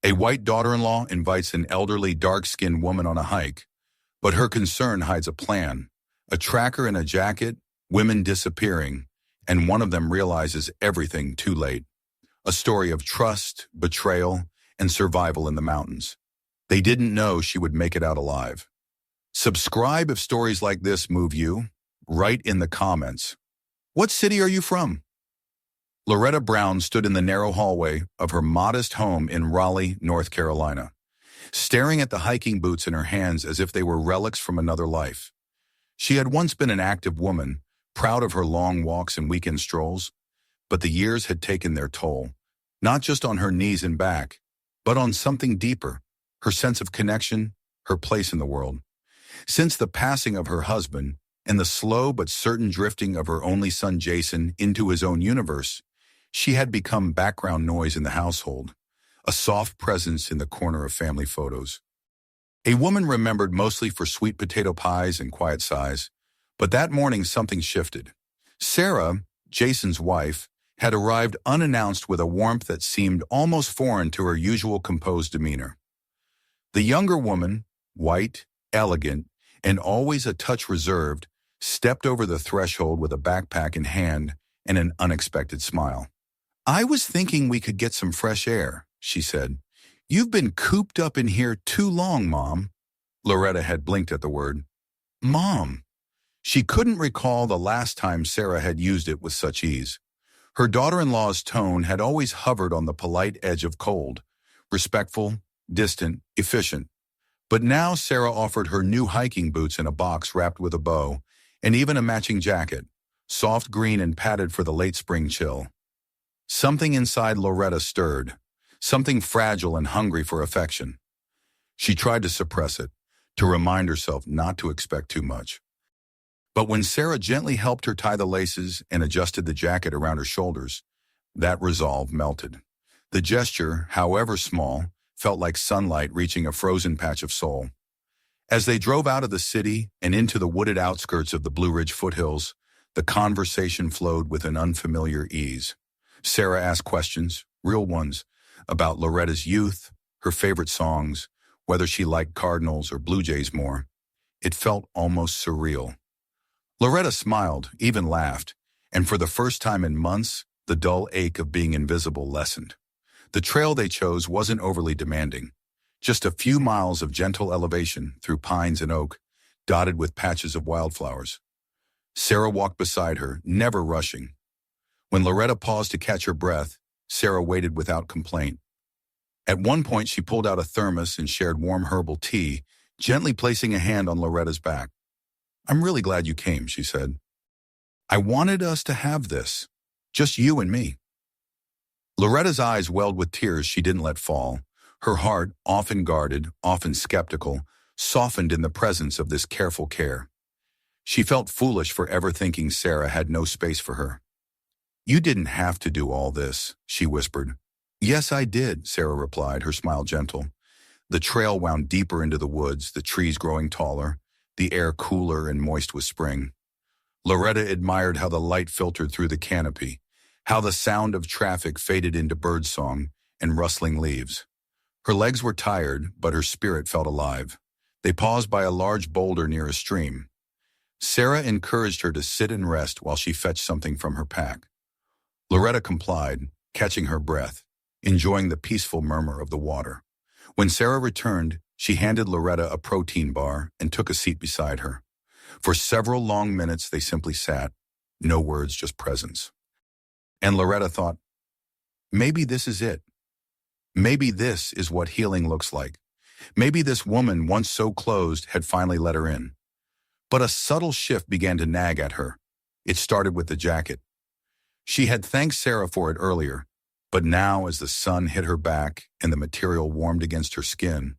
A white daughter-in-law invites an elderly, dark-skinned woman on a hike, but her concern hides a plan. A tracker in a jacket, women disappearing, and one of them realizes everything too late. A story of trust, betrayal, and survival in the mountains. They didn't know she would make it out alive. Subscribe if stories like this move you. Write in the comments. What city are you from? Loretta Brown stood in the narrow hallway of her modest home in Raleigh, North Carolina, staring at the hiking boots in her hands as if they were relics from another life. She had once been an active woman, proud of her long walks and weekend strolls, but the years had taken their toll, not just on her knees and back, but on something deeper, her sense of connection, her place in the world. Since the passing of her husband and the slow but certain drifting of her only son Jason into his own universe, she had become background noise in the household, a soft presence in the corner of family photos. A woman remembered mostly for sweet potato pies and quiet sighs, but that morning something shifted. Sarah, Jason's wife, had arrived unannounced with a warmth that seemed almost foreign to her usual composed demeanor. The younger woman, white, elegant, and always a touch reserved, stepped over the threshold with a backpack in hand and an unexpected smile. "I was thinking we could get some fresh air," she said. "You've been cooped up in here too long, Mom." Loretta had blinked at the word. Mom. She couldn't recall the last time Sarah had used it with such ease. Her daughter-in-law's tone had always hovered on the polite edge of cold, respectful, distant, efficient. But now Sarah offered her new hiking boots in a box wrapped with a bow, and even a matching jacket, soft green and padded for the late spring chill. Something inside Loretta stirred, something fragile and hungry for affection. She tried to suppress it, to remind herself not to expect too much. But when Sarah gently helped her tie the laces and adjusted the jacket around her shoulders, that resolve melted. The gesture, however small, felt like sunlight reaching a frozen patch of soul. As they drove out of the city and into the wooded outskirts of the Blue Ridge foothills, the conversation flowed with an unfamiliar ease. Sarah asked questions, real ones, about Loretta's youth, her favorite songs, whether she liked Cardinals or Blue Jays more. It felt almost surreal. Loretta smiled, even laughed, and for the first time in months, the dull ache of being invisible lessened. The trail they chose wasn't overly demanding. Just a few miles of gentle elevation through pines and oak, dotted with patches of wildflowers. Sarah walked beside her, never rushing. When Loretta paused to catch her breath, Sarah waited without complaint. At one point, she pulled out a thermos and shared warm herbal tea, gently placing a hand on Loretta's back. "I'm really glad you came," she said. "I wanted us to have this, just you and me." Loretta's eyes welled with tears she didn't let fall. Her heart, often guarded, often skeptical, softened in the presence of this careful care. She felt foolish for ever thinking Sarah had no space for her. "You didn't have to do all this," she whispered. "Yes, I did," Sarah replied, her smile gentle. The trail wound deeper into the woods, the trees growing taller, the air cooler and moist with spring. Loretta admired how the light filtered through the canopy, how the sound of traffic faded into birdsong and rustling leaves. Her legs were tired, but her spirit felt alive. They paused by a large boulder near a stream. Sarah encouraged her to sit and rest while she fetched something from her pack. Loretta complied, catching her breath, enjoying the peaceful murmur of the water. When Sarah returned, she handed Loretta a protein bar and took a seat beside her. For several long minutes they simply sat, no words, just presence. And Loretta thought, maybe this is it. Maybe this is what healing looks like. Maybe this woman, once so closed, had finally let her in. But a subtle shift began to nag at her. It started with the jacket. She had thanked Sarah for it earlier, but now as the sun hit her back and the material warmed against her skin,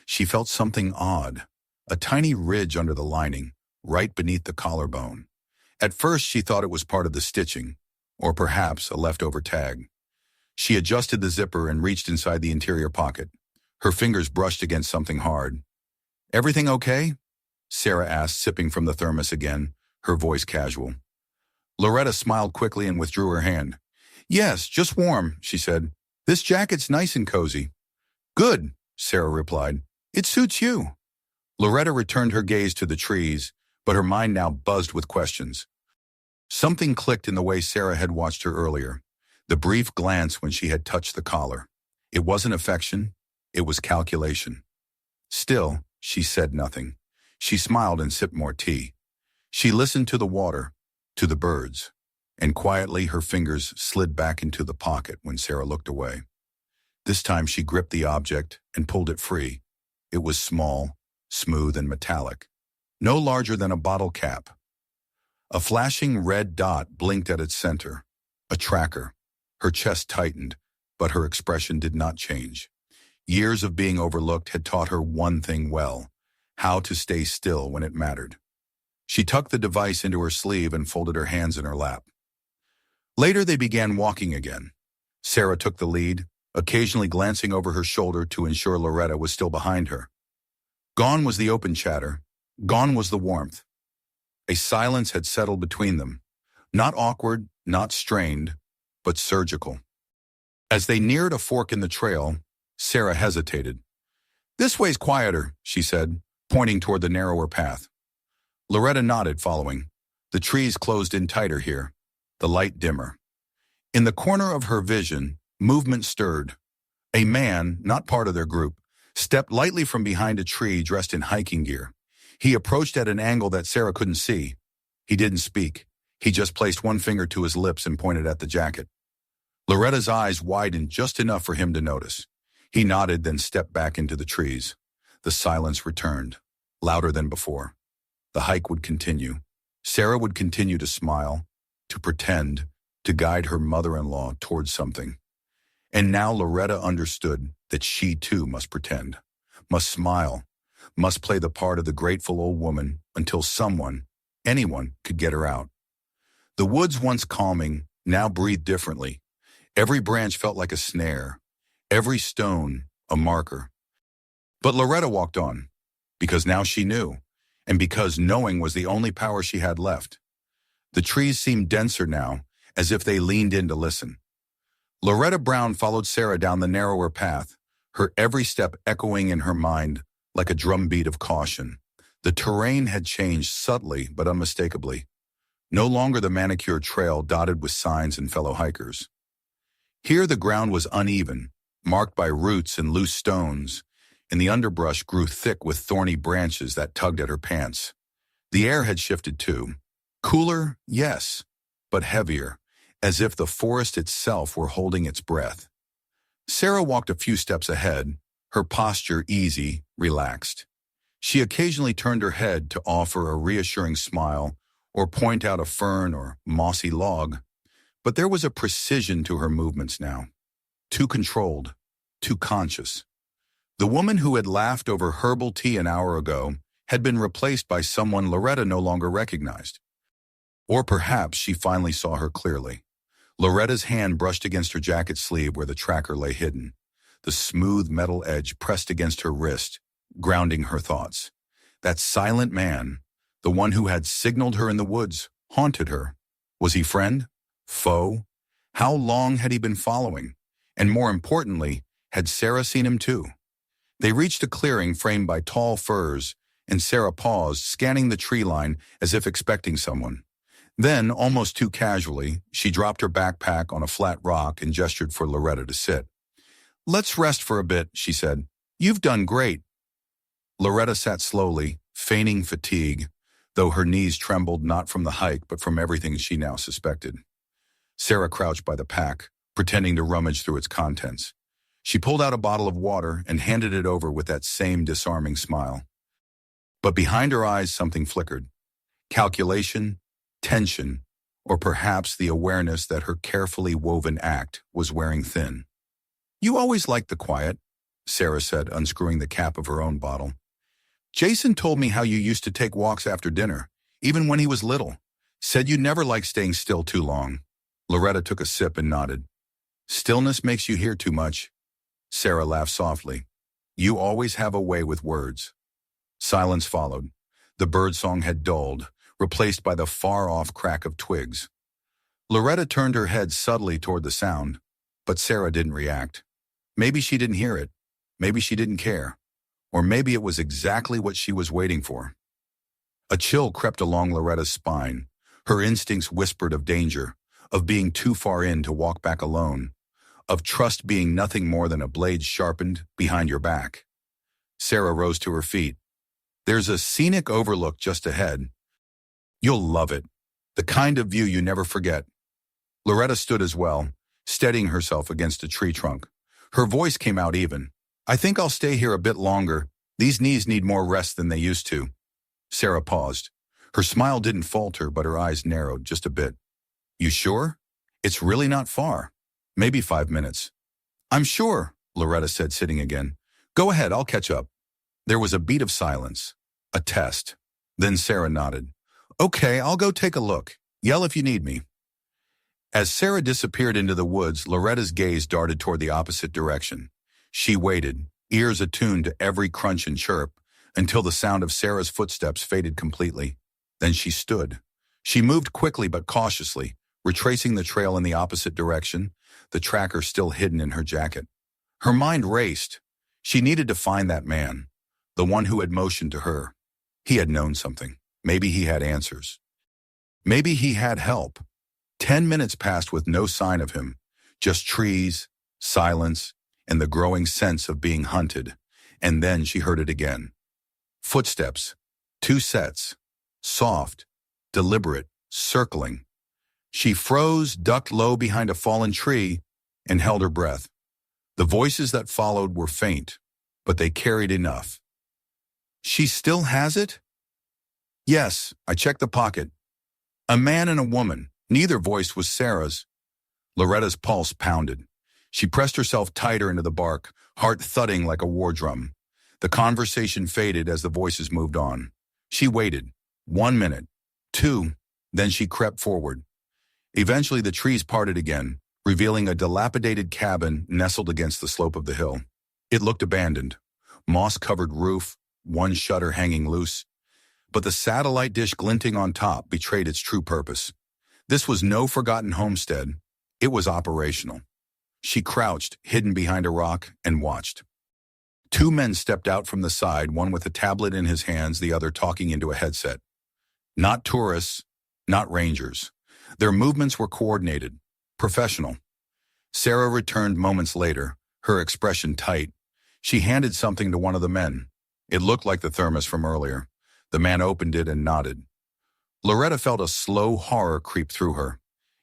she felt something odd, a tiny ridge under the lining, right beneath the collarbone. At first she thought it was part of the stitching, or perhaps a leftover tag. She adjusted the zipper and reached inside the interior pocket. Her fingers brushed against something hard. "Everything okay?" Sarah asked, sipping from the thermos again, her voice casual. Loretta smiled quickly and withdrew her hand. "Yes, just warm," she said. "This jacket's nice and cozy." Good, Sarah replied. It suits you. Loretta returned her gaze to the trees, but her mind now buzzed with questions. Something clicked in the way Sarah had watched her earlier, the brief glance when she had touched the collar. It wasn't affection, it was calculation. Still, she said nothing. She smiled and sipped more tea. She listened to the water, to the birds, and quietly her fingers slid back into the pocket when Sarah looked away. This time she gripped the object and pulled it free. It was small, smooth and metallic, no larger than a bottle cap. A flashing red dot blinked at its center, a tracker. Her chest tightened, but her expression did not change. Years of being overlooked had taught her one thing well: how to stay still when it mattered. She tucked the device into her sleeve and folded her hands in her lap. Later they began walking again. Sarah took the lead, occasionally glancing over her shoulder to ensure Loretta was still behind her. Gone was the open chatter. Gone was the warmth. A silence had settled between them, not awkward, not strained, but surgical. As they neared a fork in the trail, Sarah hesitated. "This way's quieter," she said, pointing toward the narrower path. Loretta nodded, following. The trees closed in tighter here, the light dimmer. In the corner of her vision, movement stirred. A man, not part of their group, stepped lightly from behind a tree dressed in hiking gear. He approached at an angle that Sarah couldn't see. He didn't speak. He just placed one finger to his lips and pointed at the jacket. Loretta's eyes widened just enough for him to notice. He nodded, then stepped back into the trees. The silence returned, louder than before. The hike would continue. Sarah would continue to smile, to pretend, to guide her mother-in-law towards something. And now Loretta understood that she too must pretend, must smile, must play the part of the grateful old woman until someone, anyone, could get her out. The woods, once calming, now breathed differently. Every branch felt like a snare, every stone a marker. But Loretta walked on, because now she knew, and because knowing was the only power she had left. The trees seemed denser now, as if they leaned in to listen. Loretta Brown followed Sarah down the narrower path, her every step echoing in her mind like a drumbeat of caution. The terrain had changed subtly but unmistakably. No longer the manicured trail dotted with signs and fellow hikers. Here the ground was uneven, marked by roots and loose stones, and the underbrush grew thick with thorny branches that tugged at her pants. The air had shifted too. Cooler, yes, but heavier, as if the forest itself were holding its breath. Sarah walked a few steps ahead, her posture easy, relaxed. She occasionally turned her head to offer a reassuring smile or point out a fern or mossy log, but there was a precision to her movements now. Too controlled, too conscious. The woman who had laughed over herbal tea an hour ago had been replaced by someone Loretta no longer recognized. Or perhaps she finally saw her clearly. Loretta's hand brushed against her jacket sleeve where the tracker lay hidden. The smooth metal edge pressed against her wrist, grounding her thoughts. That silent man, the one who had signaled her in the woods, haunted her. Was he friend? Foe? How long had he been following? And more importantly, had Sarah seen him too? They reached a clearing framed by tall firs, and Sarah paused, scanning the tree line as if expecting someone. Then, almost too casually, she dropped her backpack on a flat rock and gestured for Loretta to sit. "Let's rest for a bit," she said. "You've done great." Loretta sat slowly, feigning fatigue, though her knees trembled not from the hike but from everything she now suspected. Sarah crouched by the pack, pretending to rummage through its contents. She pulled out a bottle of water and handed it over with that same disarming smile. But behind her eyes something flickered. Calculation, tension, or perhaps the awareness that her carefully woven act was wearing thin. "You always liked the quiet," Sarah said, unscrewing the cap of her own bottle. "Jason told me how you used to take walks after dinner, even when he was little. Said you never liked staying still too long." Loretta took a sip and nodded. "Stillness makes you hear too much." Sarah laughed softly. "You always have a way with words." Silence followed. The birdsong had dulled, replaced by the far-off crack of twigs. Loretta turned her head subtly toward the sound, but Sarah didn't react. Maybe she didn't hear it. maybe she didn't care. Or maybe it was exactly what she was waiting for. A chill crept along Loretta's spine. Her instincts whispered of danger, of being too far in to walk back alone, of trust being nothing more than a blade sharpened behind your back. Sarah rose to her feet. There's a scenic overlook just ahead. You'll love it. The kind of view you never forget. Loretta stood as well, steadying herself against a tree trunk. Her voice came out even. I think I'll stay here a bit longer. These knees need more rest than they used to. Sarah paused. Her smile didn't falter, but her eyes narrowed just a bit. You sure? It's really not far. Maybe 5 minutes. I'm sure, Loretta said, sitting again. Go ahead, I'll catch up. There was a beat of silence. A test. Then Sarah nodded. Okay, I'll go take a look. Yell if you need me. As Sarah disappeared into the woods, Loretta's gaze darted toward the opposite direction. She waited, ears attuned to every crunch and chirp, until the sound of Sarah's footsteps faded completely. Then she stood. She moved quickly but cautiously, retracing the trail in the opposite direction, the tracker still hidden in her jacket. Her mind raced. She needed to find that man, the one who had motioned to her. He had known something. Maybe he had answers. Maybe he had help. 10 minutes passed with no sign of him, just trees, silence, and the growing sense of being hunted. And then she heard it again. Footsteps, 2 sets, soft, deliberate, circling. She froze, ducked low behind a fallen tree, and held her breath. The voices that followed were faint, but they carried enough. She still has it? Yes, I checked the pocket. A man and a woman. Neither voice was Sarah's. Loretta's pulse pounded. She pressed herself tighter into the bark, heart thudding like a war drum. The conversation faded as the voices moved on. She waited. 1 minute, 2, then she crept forward. Eventually the trees parted again, revealing a dilapidated cabin nestled against the slope of the hill. It looked abandoned. Moss-covered roof, one shutter hanging loose. But the satellite dish glinting on top betrayed its true purpose. This was no forgotten homestead. It was operational. She crouched, hidden behind a rock, and watched. 2 men stepped out from the side, one with a tablet in his hands, the other talking into a headset. Not tourists, not rangers. Their movements were coordinated, professional. Sarah returned moments later, her expression tight. She handed something to one of the men. It looked like the thermos from earlier. The man opened it and nodded. Loretta felt a slow horror creep through her.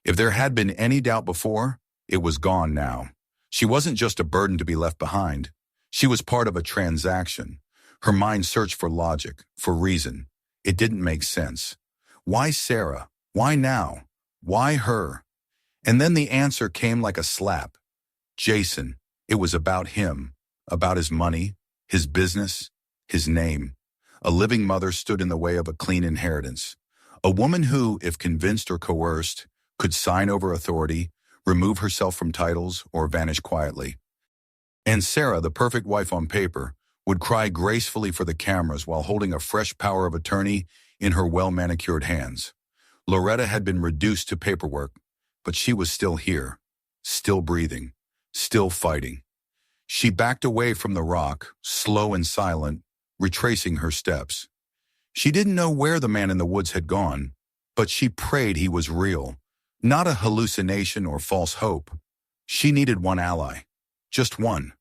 If there had been any doubt before, it was gone now. She wasn't just a burden to be left behind. She was part of a transaction. Her mind searched for logic, for reason. It didn't make sense. Why Sarah? Why now? Why her? And then the answer came like a slap. Jason. It was about him, about his money, his business, his name. A living mother stood in the way of a clean inheritance. A woman who, if convinced or coerced, could sign over authority, remove herself from titles, or vanish quietly. And Sarah, the perfect wife on paper, would cry gracefully for the cameras while holding a fresh power of attorney in her well-manicured hands. Loretta had been reduced to paperwork, but she was still here, still breathing, still fighting. She backed away from the rock, slow and silent, retracing her steps. She didn't know where the man in the woods had gone, but she prayed he was real, not a hallucination or false hope. She needed one ally, just one.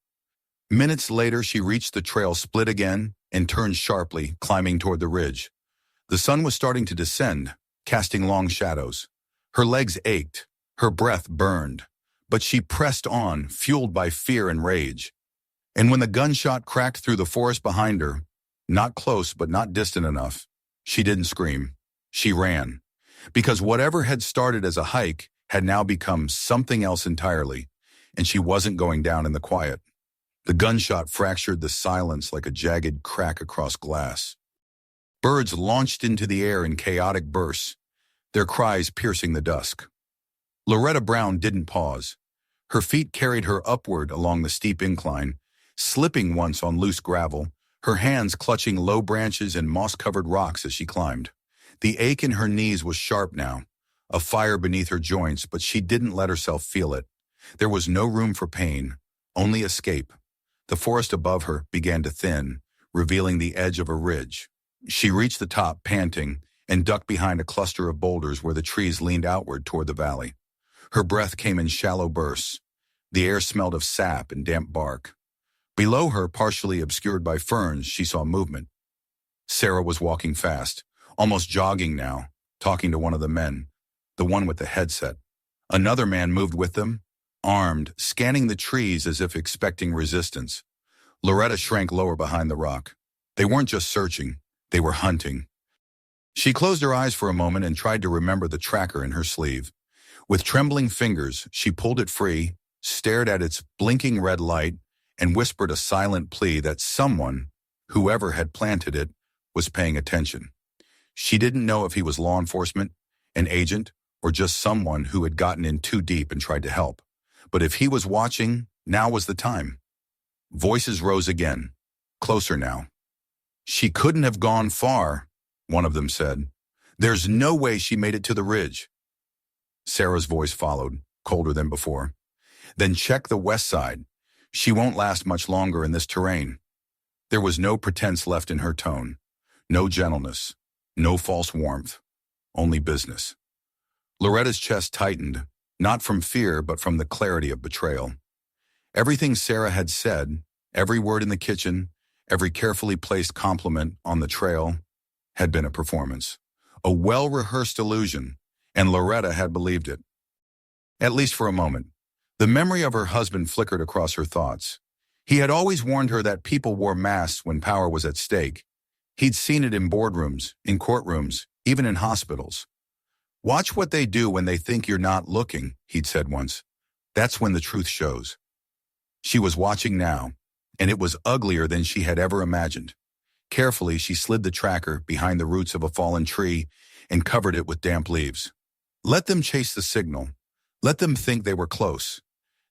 Minutes later, she reached the trail split again and turned sharply, climbing toward the ridge. The sun was starting to descend, casting long shadows. Her legs ached, her breath burned, but she pressed on, fueled by fear and rage. And when the gunshot cracked through the forest behind her, not close but not distant enough, she didn't scream. She ran. Because whatever had started as a hike had now become something else entirely, and she wasn't going down in the quiet. The gunshot fractured the silence like a jagged crack across glass. Birds launched into the air in chaotic bursts, their cries piercing the dusk. Loretta Brown didn't pause. Her feet carried her upward along the steep incline, slipping once on loose gravel, her hands clutching low branches and moss-covered rocks as she climbed. The ache in her knees was sharp now, a fire beneath her joints, but she didn't let herself feel it. There was no room for pain, only escape. The forest above her began to thin, revealing the edge of a ridge. She reached the top, panting, and ducked behind a cluster of boulders where the trees leaned outward toward the valley. Her breath came in shallow bursts. The air smelled of sap and damp bark. Below her, partially obscured by ferns, she saw movement. Sarah was walking fast, almost jogging now, talking to one of the men, the one with the headset. Another man moved with them, armed, scanning the trees as if expecting resistance. Loretta shrank lower behind the rock. They weren't just searching, they were hunting. She closed her eyes for a moment and tried to remember the tracker in her sleeve. With trembling fingers, she pulled it free, stared at its blinking red light, and whispered a silent plea that someone, whoever had planted it, was paying attention. She didn't know if he was law enforcement, an agent, or just someone who had gotten in too deep and tried to help. But if he was watching, now was the time. Voices rose again, closer now. "She couldn't have gone far," one of them said. "There's no way she made it to the ridge." Sarah's voice followed, colder than before. "Then check the west side. She won't last much longer in this terrain." There was no pretense left in her tone, no gentleness, no false warmth, only business. Loretta's chest tightened, not from fear but from the clarity of betrayal. Everything Sarah had said, every word in the kitchen, every carefully placed compliment on the trail, had been a performance, a well-rehearsed illusion, and Loretta had believed it. At least for a moment. The memory of her husband flickered across her thoughts. He had always warned her that people wore masks when power was at stake. He'd seen it in boardrooms, in courtrooms, even in hospitals. "Watch what they do when they think you're not looking," he'd said once. "That's when the truth shows." She was watching now, and it was uglier than she had ever imagined. Carefully, she slid the tracker behind the roots of a fallen tree and covered it with damp leaves. Let them chase the signal. Let them think they were close.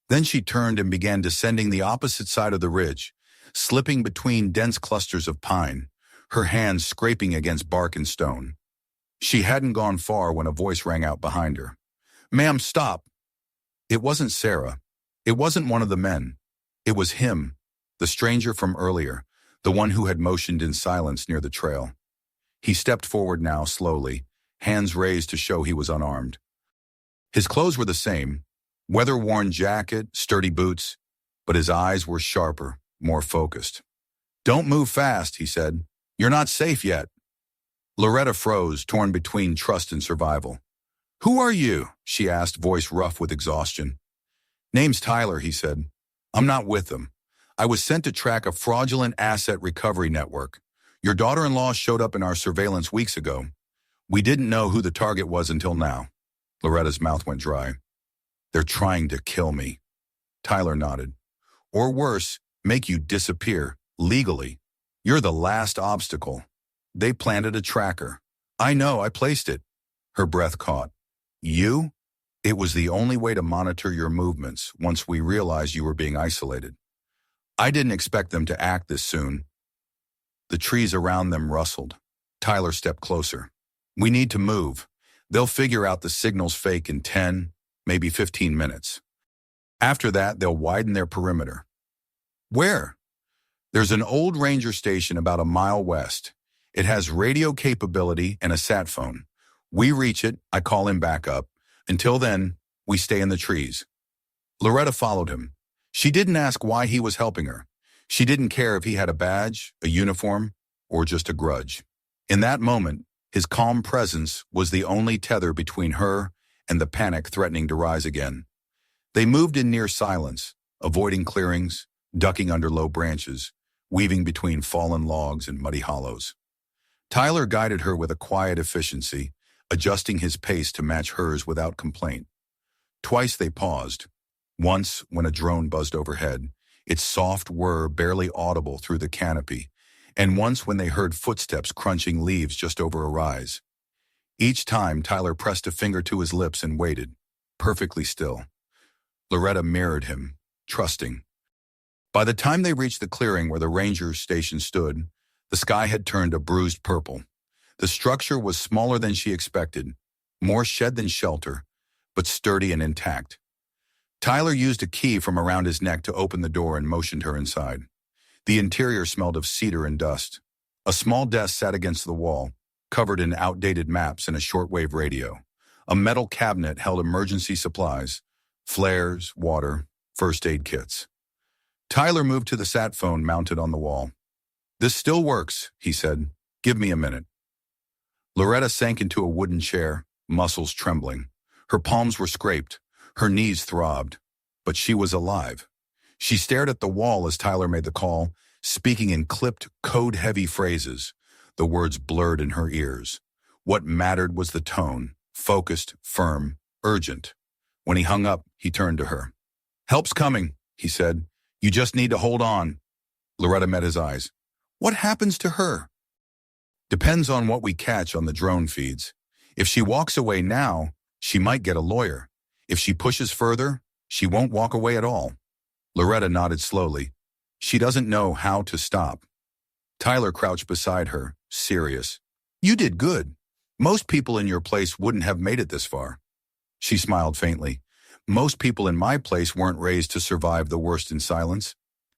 Then she turned and began descending the opposite side of the ridge, slipping between dense clusters of pine, her hands scraping against bark and stone. She hadn't gone far when a voice rang out behind her. "Ma'am, stop!" It wasn't Sarah. It wasn't one of the men. It was him, the stranger from earlier, the one who had motioned in silence near the trail. He stepped forward now, slowly, hands raised to show he was unarmed. His clothes were the same, weather-worn jacket, sturdy boots, but his eyes were sharper, more focused. "Don't move fast," he said. "You're not safe yet." Loretta froze, torn between trust and survival. "Who are you?" she asked, voice rough with exhaustion. "Name's Tyler," he said. "I'm not with them. I was sent to track a fraudulent asset recovery network. Your daughter-in-law showed up in our surveillance weeks ago. We didn't know who the target was until now." Loretta's mouth went dry. "They're trying to kill me." Tyler nodded. "Or worse, make you disappear, legally. You're the last obstacle. They planted a tracker. I know, I placed it." Her breath caught. "You? It was the only way to monitor your movements once we realized you were being isolated. I didn't expect them to act this soon." The trees around them rustled. Tyler stepped closer. "We need to move. They'll figure out the signal's fake in 10, maybe 15 minutes. After that, they'll widen their perimeter." "Where?" "There's an old ranger station about a mile west. It has radio capability and a sat phone. We reach it, I call him back up. Until then, we stay in the trees." Loretta followed him. She didn't ask why he was helping her. She didn't care if he had a badge, a uniform, or just a grudge. In that moment, his calm presence was the only tether between her and the panic threatening to rise again. They moved in near silence, avoiding clearings, ducking under low branches, weaving between fallen logs and muddy hollows. Tyler guided her with a quiet efficiency, adjusting his pace to match hers without complaint. Twice they paused. Once, when a drone buzzed overhead, its soft whir barely audible through the canopy, and once when they heard footsteps crunching leaves just over a rise. Each time, Tyler pressed a finger to his lips and waited, perfectly still. Loretta mirrored him, trusting. By the time they reached the clearing where the ranger station stood, the sky had turned a bruised purple. The structure was smaller than she expected, more shed than shelter, but sturdy and intact. Tyler used a key from around his neck to open the door and motioned her inside. The interior smelled of cedar and dust. A small desk sat against the wall, covered in outdated maps and a shortwave radio. A metal cabinet held emergency supplies, flares, water, first aid kits. Tyler moved to the sat phone mounted on the wall. "This still works," he said. "Give me a minute." Loretta sank into a wooden chair, muscles trembling. Her palms were scraped. Her knees throbbed. But she was alive. She stared at the wall as Tyler made the call, speaking in clipped, code-heavy phrases. The words blurred in her ears. What mattered was the tone, focused, firm, urgent. When he hung up, he turned to her. "Help's coming," he said. "You just need to hold on." Loretta met his eyes. "What happens to her?" "Depends on what we catch on the drone feeds. If she walks away now, she might get a lawyer. If she pushes further, she won't walk away at all." Loretta nodded slowly. "She doesn't know how to stop." Tyler crouched beside her, serious. "You did good. Most people in your place wouldn't have made it this far." She smiled faintly. "Most people in my place weren't raised to survive the worst in silence."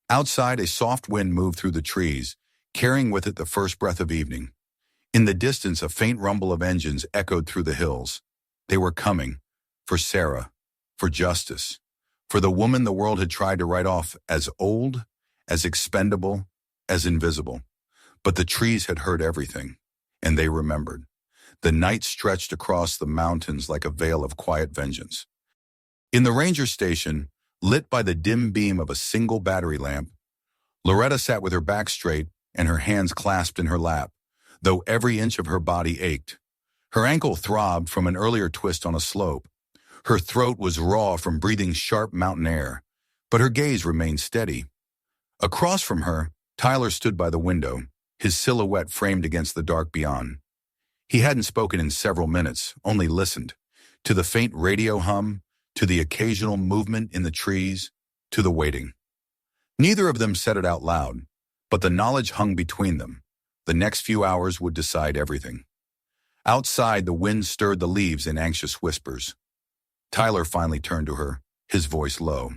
Outside, a soft wind moved through the trees, carrying with it the first breath of evening. In the distance, a faint rumble of engines echoed through the hills. They were coming. For Sarah. For justice. For the woman the world had tried to write off as old, as expendable, as invisible. But the trees had heard everything, and they remembered. The night stretched across the mountains like a veil of quiet vengeance. In the ranger station, lit by the dim beam of a single battery lamp, Loretta sat with her back straight and her hands clasped in her lap, though every inch of her body ached. Her ankle throbbed from an earlier twist on a slope. Her throat was raw from breathing sharp mountain air, but her gaze remained steady. Across from her, Tyler stood by the window, his silhouette framed against the dark beyond. He hadn't spoken in several minutes, only listened, to the faint radio hum, to the occasional movement in the trees, to the waiting. Neither of them said it out loud, but the knowledge hung between them. The next few hours would decide everything. Outside, the wind stirred the leaves in anxious whispers. Tyler finally turned to her, his voice low.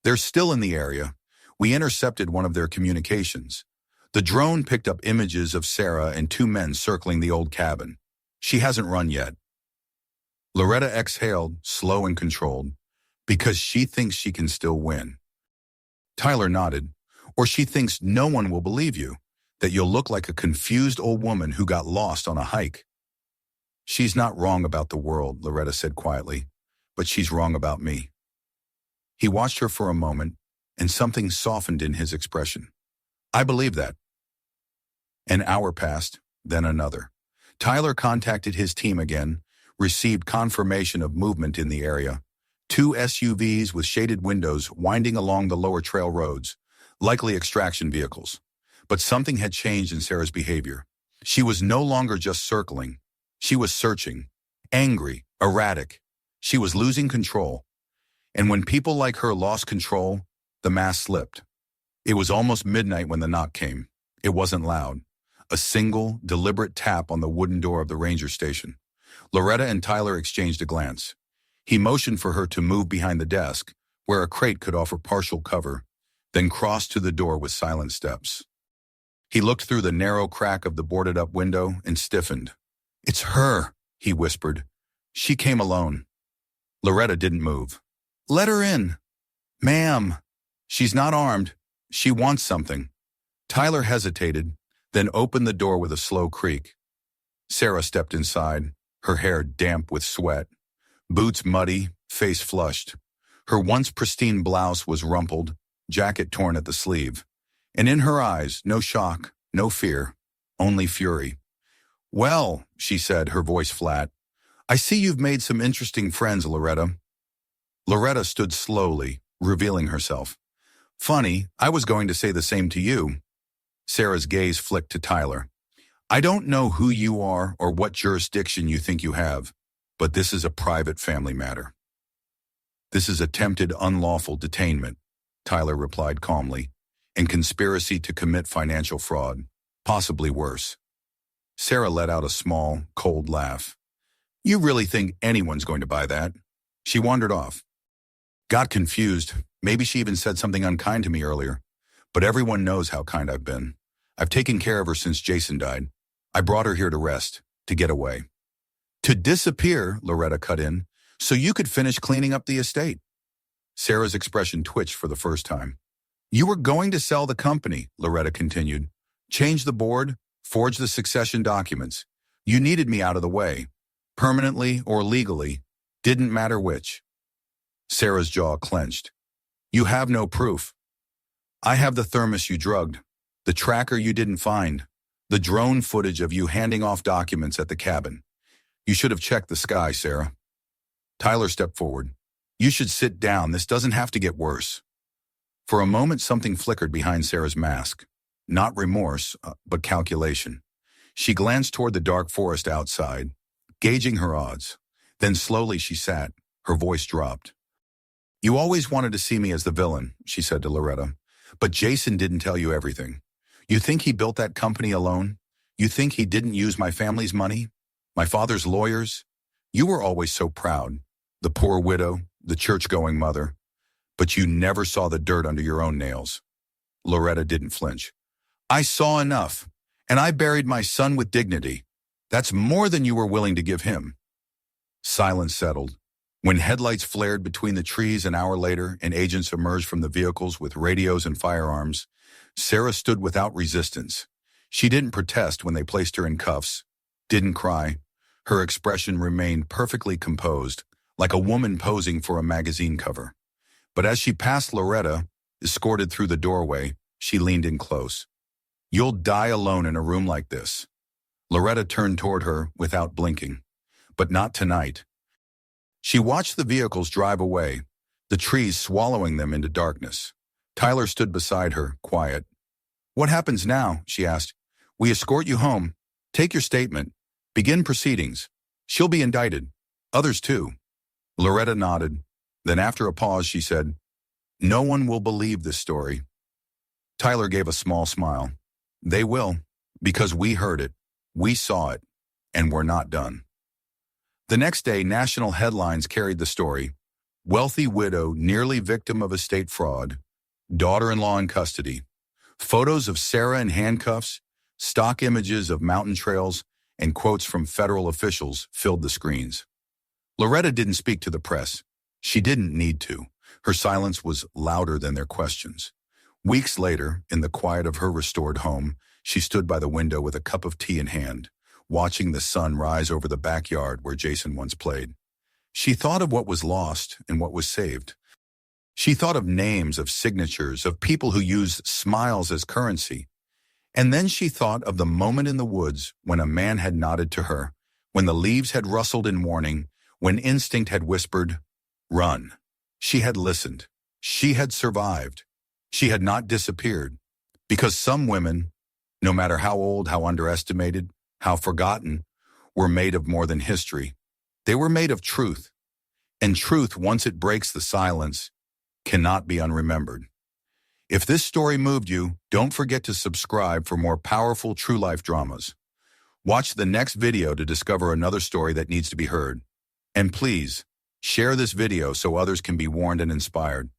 "They're still in the area. We intercepted one of their communications. The drone picked up images of Sarah and two men circling the old cabin. She hasn't run yet." Loretta exhaled, slow and controlled, "Because she thinks she can still win." Tyler nodded. "Or she thinks no one will believe you, that you'll look like a confused old woman who got lost on a hike." "She's not wrong about the world," Loretta said quietly, "but she's wrong about me." He watched her for a moment, and something softened in his expression. "I believe that." An hour passed, then another. Tyler contacted his team again, received confirmation of movement in the area. 2 SUVs with shaded windows winding along the lower trail roads, likely extraction vehicles. But something had changed in Sarah's behavior. She was no longer just circling. She was searching, angry, erratic. She was losing control. And when people like her lost control, the mask slipped. It was almost midnight when the knock came. It wasn't loud. A single, deliberate tap on the wooden door of the ranger station. Loretta and Tyler exchanged a glance. He motioned for her to move behind the desk, where a crate could offer partial cover, then crossed to the door with silent steps. He looked through the narrow crack of the boarded-up window and stiffened. "It's her," he whispered. "She came alone." Loretta didn't move. "Let her in." "Ma'am, she's not armed. She wants something." Tyler hesitated, then opened the door with a slow creak. Sarah stepped inside, her hair damp with sweat, boots muddy, face flushed. Her once pristine blouse was rumpled, jacket torn at the sleeve. And in her eyes, no shock, no fear, only fury. "Well," she said, her voice flat, "I see you've made some interesting friends, Loretta." Loretta stood slowly, revealing herself. "Funny, I was going to say the same to you." Sarah's gaze flicked to Tyler. "I don't know who you are or what jurisdiction you think you have, but this is a private family matter." "This is attempted unlawful detainment," Tyler replied calmly, "and conspiracy to commit financial fraud, possibly worse." Sarah let out a small, cold laugh. "You really think anyone's going to buy that?" She wandered off. "Got confused. Maybe she even said something unkind to me earlier. But everyone knows how kind I've been. I've taken care of her since Jason died. I brought her here to rest, to get away. To disappear, Loretta cut in, so you could finish cleaning up the estate. Sarah's expression twitched for the first time. You were going to sell the company, Loretta continued. Change the board, forge the succession documents. You needed me out of the way. Permanently or legally, didn't matter which. Sarah's jaw clenched. You have no proof. I have the thermos you drugged, the tracker you didn't find, the drone footage of you handing off documents at the cabin. You should have checked the sky, Sarah. Tyler stepped forward. You should sit down. This doesn't have to get worse. For a moment, something flickered behind Sarah's mask. Not remorse, but calculation. She glanced toward the dark forest outside, gauging her odds. Then slowly she sat. Her voice dropped. You always wanted to see me as the villain, she said to Loretta. But Jason didn't tell you everything. You think he built that company alone? You think he didn't use my family's money? My father's lawyers? You were always so proud. The poor widow, the church-going mother. But you never saw the dirt under your own nails. Loretta didn't flinch. I saw enough, and I buried my son with dignity. That's more than you were willing to give him. Silence settled. When headlights flared between the trees an hour later and agents emerged from the vehicles with radios and firearms, Sarah stood without resistance. She didn't protest when they placed her in cuffs, didn't cry. Her expression remained perfectly composed, like a woman posing for a magazine cover. But as she passed Loretta, escorted through the doorway, she leaned in close. You'll die alone in a room like this. Loretta turned toward her without blinking. But not tonight. She watched the vehicles drive away, the trees swallowing them into darkness. Tyler stood beside her, quiet. What happens now? She asked. We escort you home. Take your statement. Begin proceedings. She'll be indicted. Others too. Loretta nodded. Then after a pause, she said, No one will believe this story. Tyler gave a small smile. They will, because we heard it, we saw it, and we're not done. The next day, national headlines carried the story. Wealthy widow nearly victim of estate fraud. Daughter-in-law in custody. Photos of Sarah in handcuffs, stock images of mountain trails, and quotes from federal officials filled the screens. Loretta didn't speak to the press. She didn't need to. Her silence was louder than their questions. Weeks later, in the quiet of her restored home, she stood by the window with a cup of tea in hand, watching the sun rise over the backyard where Jason once played. She thought of what was lost and what was saved. She thought of names, of signatures, of people who used smiles as currency. And then she thought of the moment in the woods when a man had nodded to her, when the leaves had rustled in warning, when instinct had whispered, Run. She had listened. She had survived. She had not disappeared. Because some women, no matter how old, how underestimated, how forgotten, were made of more than history. They were made of truth. And truth, once it breaks the silence, cannot be unremembered. If this story moved you, don't forget to subscribe for more powerful true life dramas. Watch the next video to discover another story that needs to be heard. And please, share this video so others can be warned and inspired.